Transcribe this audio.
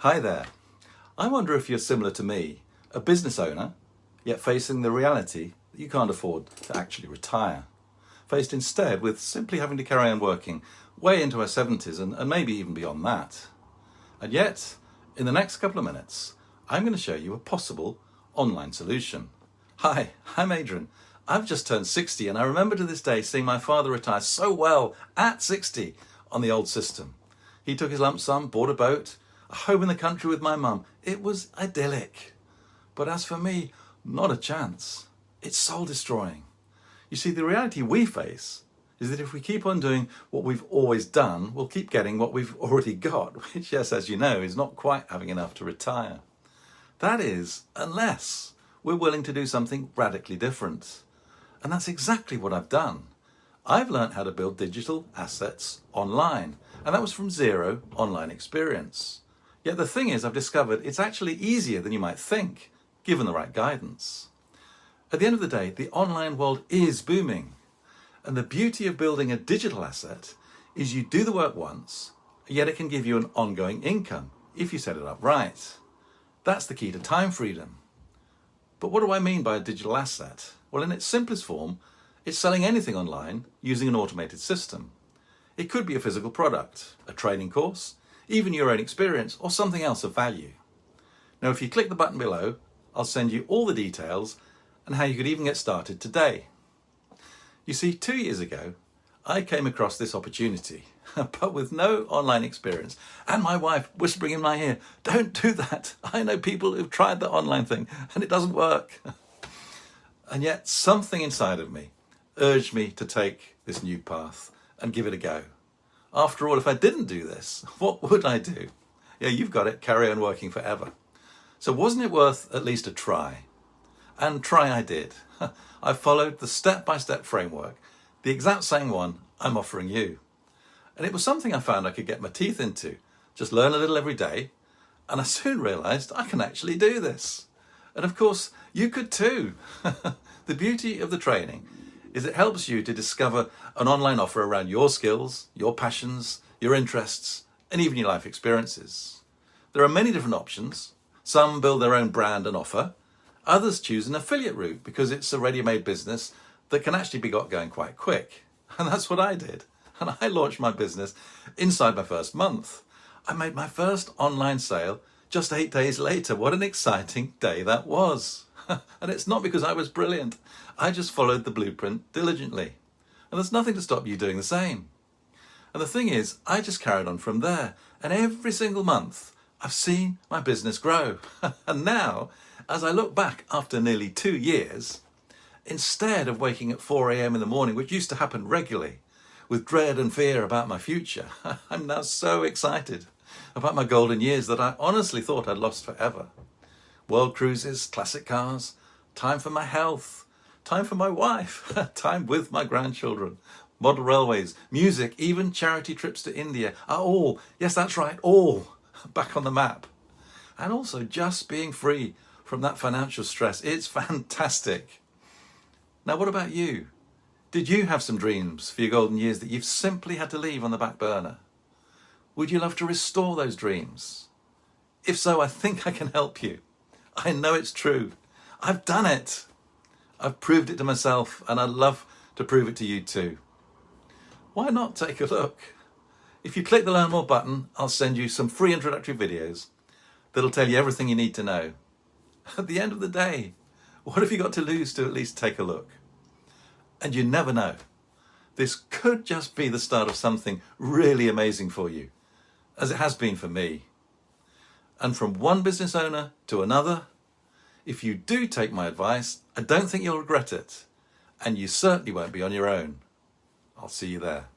Hi there. I wonder if you're similar to me, a business owner, yet facing the reality that you can't afford to actually retire. Faced instead with simply having to carry on working way into our 70s and maybe even beyond that. And yet, in the next couple of minutes, I'm going to show you a possible online solution. Hi, I'm Adrian. I've just turned 60 and I remember to this day seeing my father retire so well at 60 on the old system. He took his lump sum, bought a boat, a home in the country with my mum. It was idyllic. But as for me, not a chance. It's soul destroying. You see, the reality we face is that if we keep on doing what we've always done, we'll keep getting what we've already got, which, yes, as you know, is not quite having enough to retire. That is, unless we're willing to do something radically different. And that's exactly what I've done. I've learned how to build digital assets online, and that was from zero online experience. Yet the thing is, I've discovered it's actually easier than you might think, given the right guidance. At the end of the day, the online world is booming. And the beauty of building a digital asset is you do the work once, yet it can give you an ongoing income if you set it up right. That's the key to time freedom. But what do I mean by a digital asset? Well, in its simplest form, it's selling anything online using an automated system. It could be a physical product, a training course, even your own experience, or something else of value. Now, if you click the button below, I'll send you all the details and how you could even get started today. You see, 2 years ago, I came across this opportunity, but with no online experience, and my wife whispering in my ear, "Don't do that. I know people who've tried the online thing and it doesn't work." And yet something inside of me urged me to take this new path and give it a go. After all, if I didn't do this, what would I do? Yeah, you've got it, carry on working forever. So wasn't it worth at least a try? And try I did. I followed the step-by-step framework, the exact same one I'm offering you. And it was something I found I could get my teeth into, just learn a little every day, and I soon realized I can actually do this. And of course, you could too. The beauty of the training is it helps you to discover an online offer around your skills, your passions, your interests, and even your life experiences. There are many different options. Some build their own brand and offer. Others choose an affiliate route because it's a ready-made business that can actually be got going quite quick. And that's what I did. And I launched my business inside my first month. I made my first online sale just 8 days later. What an exciting day that was. And it's not because I was brilliant. I just followed the blueprint diligently. And there's nothing to stop you doing the same. And the thing is, I just carried on from there. And every single month, I've seen my business grow. And now, as I look back after nearly 2 years, instead of waking at 4 a.m. in the morning, which used to happen regularly, with dread and fear about my future, I'm now so excited about my golden years that I honestly thought I'd lost forever. World cruises, classic cars, time for my health, time for my wife, time with my grandchildren, model railways, music, even charity trips to India are all, yes, that's right, all back on the map. And also just being free from that financial stress. It's fantastic. Now, what about you? Did you have some dreams for your golden years that you've simply had to leave on the back burner? Would you love to restore those dreams? If so, I think I can help you. I know it's true. I've done it. I've proved it to myself, and I'd love to prove it to you too. Why not take a look? If you click the Learn More button, I'll send you some free introductory videos that'll tell you everything you need to know. At the end of the day, what have you got to lose to at least take a look? And you never know. This could just be the start of something really amazing for you, as it has been for me. And from one business owner to another, if you do take my advice, I don't think you'll regret it. And you certainly won't be on your own. I'll see you there.